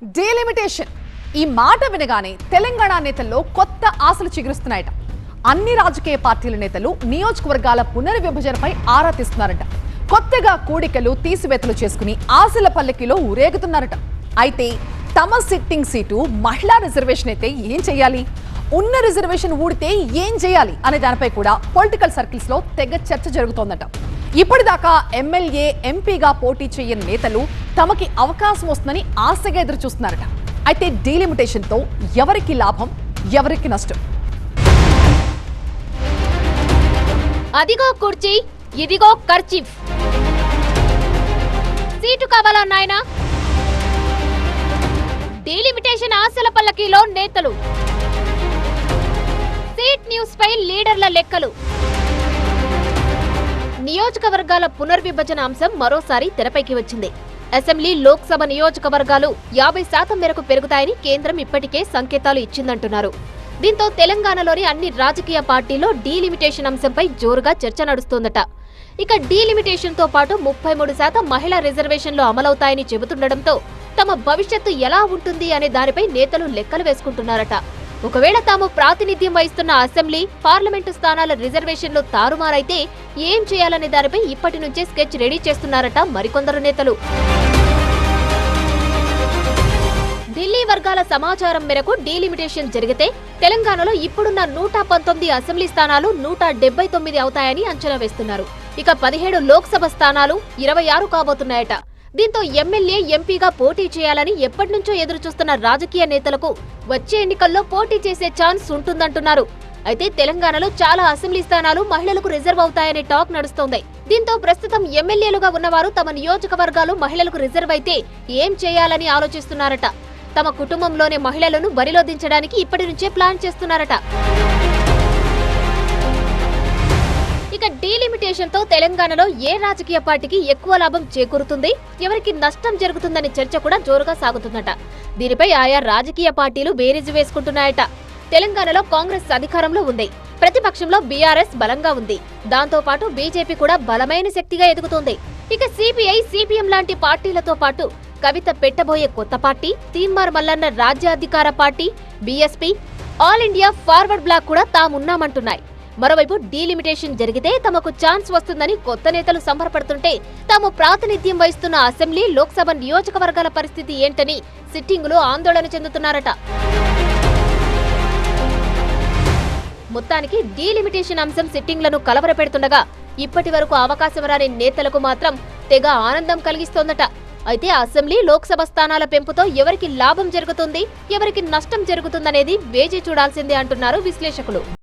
Delimitation ఈ మాట వినగానే తెలంగాణ నేతల్లో కొత్త ఆశలు చిగురుస్తున్నాయట. అన్ని రాజకీయ పార్టీల నేతలు నియోజకవర్గాల పునర్విభజనపై ఆరా తీస్తున్నారట. కొత్తగా కూడికలు తీసివేతలు చేసుకుని ఆశల పల్లకిలో ఊరేగుతున్నారట. అయితే తమ సిట్టింగ్ సీటు మహిళా రిజర్వేషన్ అయితే ఏం చేయాలి, ఉన్న రిజర్వేషన్ ఊడితే ఏం చేయాలి అనే దానిపై కూడా పొలిటికల్ సర్కిల్స్ లో తెగ చర్చ జరుగుతోందట. ఇప్పటిదాకా ఎమ్మెల్యే ఎంపీగా పోటీ చేయని నేతలు తమకి అవకాశం వస్తుందని ఆశగా ఎదురు చూస్తున్నారట. అయితే డీలిమిటేషన్ తో ఎవరికి లాభం, ఎవరికి నష్టం? అదిగో కుర్చీ, ఇదిగో కర్చీఫ్. సీటు కావాలా నాయనా? డీలిమిటేషన్ ఆశల పల్లకీలో నేతలు. సీట్ న్యూస్ పై లీడర్ల లెక్కలు. నియోజకవర్గాల పునర్విభజన అంశం మరోసారి తెరపైకి వచ్చింది. అసెంబ్లీ, లోక్సభ నియోజకవర్గాలు 50% మేరకు పెరుగుతాయని కేంద్రం ఇప్పటికే సంకేతాలు ఇచ్చిందంటున్నారు. దీంతో తెలంగాణలోని అన్ని రాజకీయ పార్టీల్లో డీలిమిటేషన్ అంశంపై జోరుగా చర్చ నడుస్తోందట. ఇక డీలిమిటేషన్ తో పాటు 33% మహిళా రిజర్వేషన్లు అమలవుతాయని చెబుతుండటంతో తమ భవిష్యత్తు ఎలా ఉంటుంది అనే దానిపై నేతలు లెక్కలు వేసుకుంటున్నారట. ఒకవేళ తాము ప్రాతినిధ్యం వహిస్తున్న అసెంబ్లీ, పార్లమెంటు స్థానాల రిజర్వేషన్లు తారుమారైతే ఏం చేయాలనే దానిపై ఇప్పటి నుంచే స్కెచ్ రెడీ చేస్తున్నారట మరికొందరు నేతలు. ఢిల్లీ వర్గాల సమాచారం మేరకు డీలిమిటేషన్ జరిగితే తెలంగాణలో ఇప్పుడున్న 119 అసెంబ్లీ స్థానాలు 179 అవుతాయని అంచనా వేస్తున్నారు. ఇక 17 లోక్సభ స్థానాలు 26 కాబోతున్నాయట. దీంతో ఎమ్మెల్యే, ఎంపీగా పోటీ చేయాలని ఎప్పటి నుంచో ఎదురు చూస్తున్న రాజకీయ నేతలకు వచ్చే ఎన్నికల్లో పోటీ చేసే ఛాన్స్ ఉంటుందంటున్నారు. అయితే తెలంగాణలో చాలా అసెంబ్లీ స్థానాలు మహిళలకు రిజర్వ్ అవుతాయనే టాక్ నడుస్తోంది. దీంతో ప్రస్తుతం ఎమ్మెల్యేలుగా ఉన్నవారు తమ నియోజకవర్గాలు మహిళలకు రిజర్వ్ అయితే ఏం చేయాలని ఆలోచిస్తున్నారట. తమ కుటుంబంలోనే మహిళలను బరిలో దించడానికి ఇప్పటి నుంచే ప్లాన్ చేస్తున్నారట. ఇక డీలిమిటేషన్ తో తెలంగాణలో ఏ రాజకీయ పార్టీకి ఎక్కువ లాభం చేకూరుతుంది, ఎవరికి నష్టం జరుగుతుందనే చర్చ కూడా జోరుగా సాగుతుందట. దీనిపై ఆయా రాజకీయ పార్టీలు బేరీజు వేసుకుంటున్నాయట. తెలంగాణలో కాంగ్రెస్ అధికారంలో ఉంది, ప్రతిపక్షంలో బీఆర్ఎస్ బలంగా ఉంది. దాంతో పాటు బీజేపీ కూడా బలమైన శక్తిగా ఎదుగుతోంది. ఇక సిపిఐ, సిపిఎం లాంటి పార్టీలతో పాటు కవిత పెట్టబోయే కొత్త పార్టీ, తీన్మార్ మల్లన్న రాజ్యాధికార party, BSP, all India forward bloc కూడా తామున్నామంటున్నాయి. మరోవైపు డీలిమిటేషన్ జరిగితే తమకు ఛాన్స్ వస్తుందని కొత్త నేతలు సంబరపడుతుంటే తాము ప్రాతినిధ్యం వహిస్తున్న అసెంబ్లీ, లోక్సభ నియోజకవర్గాల పరిస్థితి ఏంటని సిట్టింగులు ఆందోళన చెందుతున్నారట. మొత్తానికి డీలిమిటేషన్ అంశం సిట్టింగ్లను కలవరపెడుతుండగా ఇప్పటి వరకు అవకాశం రాని నేతలకు మాత్రం తెగ ఆనందం కలిగిస్తోందట. అయితే అసెంబ్లీ, లోక్సభ స్థానాల పెంపుతో ఎవరికి లాభం జరుగుతుంది, ఎవరికి నష్టం జరుగుతుందనేది వేచి చూడాల్సిందే అంటున్నారు విశ్లేషకులు.